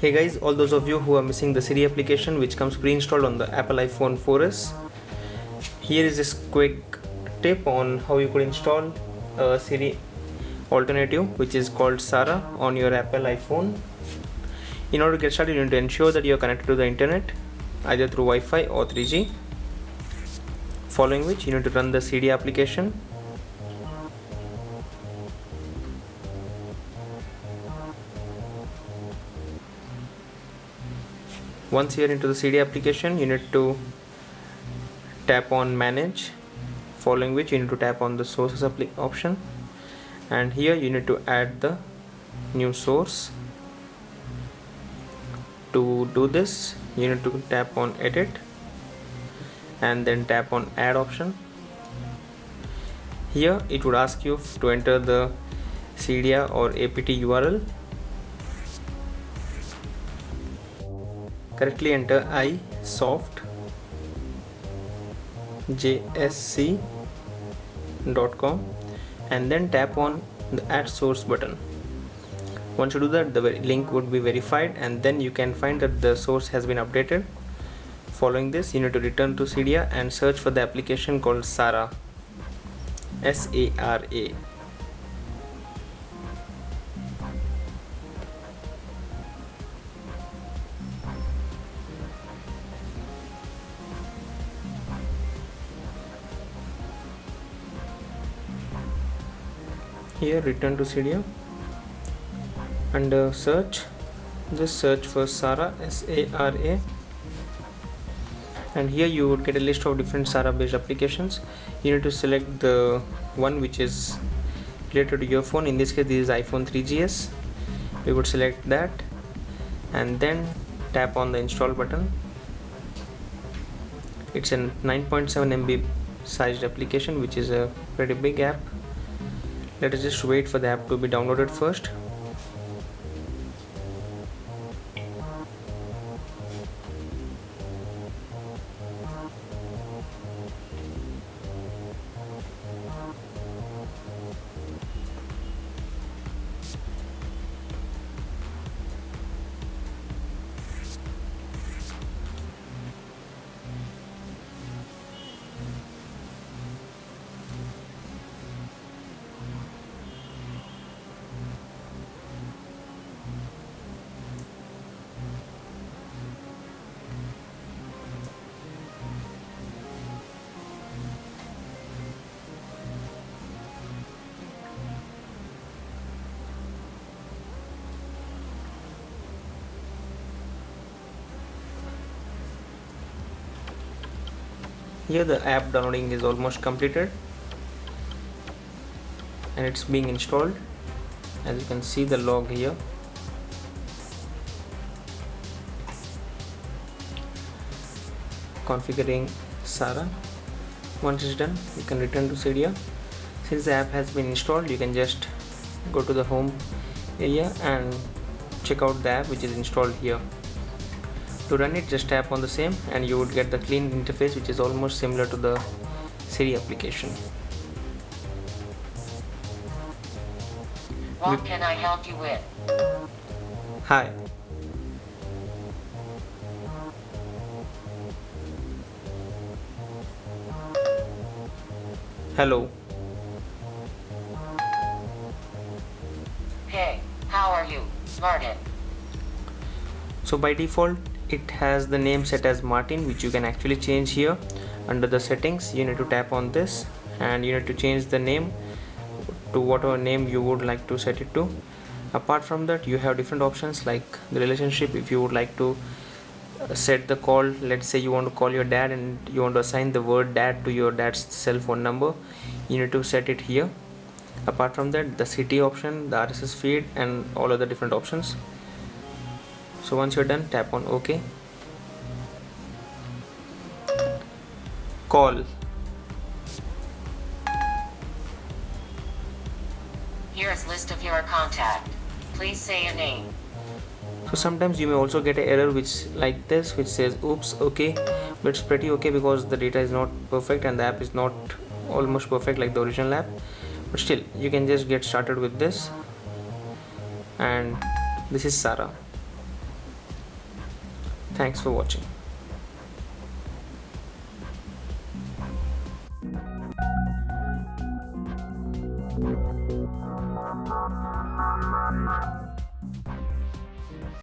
Hey guys, all those of you who are missing the Siri application which comes pre-installed on the Apple iPhone 4S, here is this quick tip on how you could install a Siri alternative which is called SARA on your Apple iPhone. In order to get started, you need to ensure that you are connected to the internet either through Wi-Fi or 3G, following which you need to run the Cydia application. Once you are into the Cydia application, you need to tap on manage, following which you need to tap on the sources option, and here you need to add the new source. To do this, you need to tap on edit and then tap on add option. Here it would ask you to enter the Cydia or apt URL. Correctly enter isoftjsc.com and then tap on the add source button. Once you do that, the link would be verified and then you can find that the source has been updated. Following this, you need to return to Cydia and search for the application called SARA, SARA. Here return to Cydia. Under search, just search for SARA, SARA, and here you would get a list of different SARA based applications. You need to select the one which is related to your phone. In this case, this is iPhone 3GS. We would select that and then tap on the install button. It's a 9.7 MB sized application, which is a pretty big app. Let us just wait for the app to be downloaded first. Here the app downloading is almost completed and it's being installed. As you can see the log here. Configuring SARA. Once it's done, you can return to Cydia. Since the app has been installed, you can just go to the home area and check out the app which is installed here. To run it, just tap on the same and you would get the clean interface which is almost similar to the Siri application. What can I help you with? Hi. Hello. Hey, how are you, Martin? So by default it has the name set as Martin, which you can actually change here. Under the settings, you need to tap on this and you need to change the name to whatever name you would like to set it to. Apart from that, you have different options like the relationship. If you would like to set the call, let's say you want to call your dad and you want to assign the word dad to your dad's cell phone number, you need to set it here. Apart from that, the city option, the RSS feed, and all other different options. So once you're done, tap on OK. Call. Here's list of your contact. Please say a name. So sometimes you may also get an error which like this, which says oops, okay, but it's pretty okay because the data is not perfect and the app is not almost perfect like the original app. But still, you can just get started with this, and this is SARA. Thanks for watching.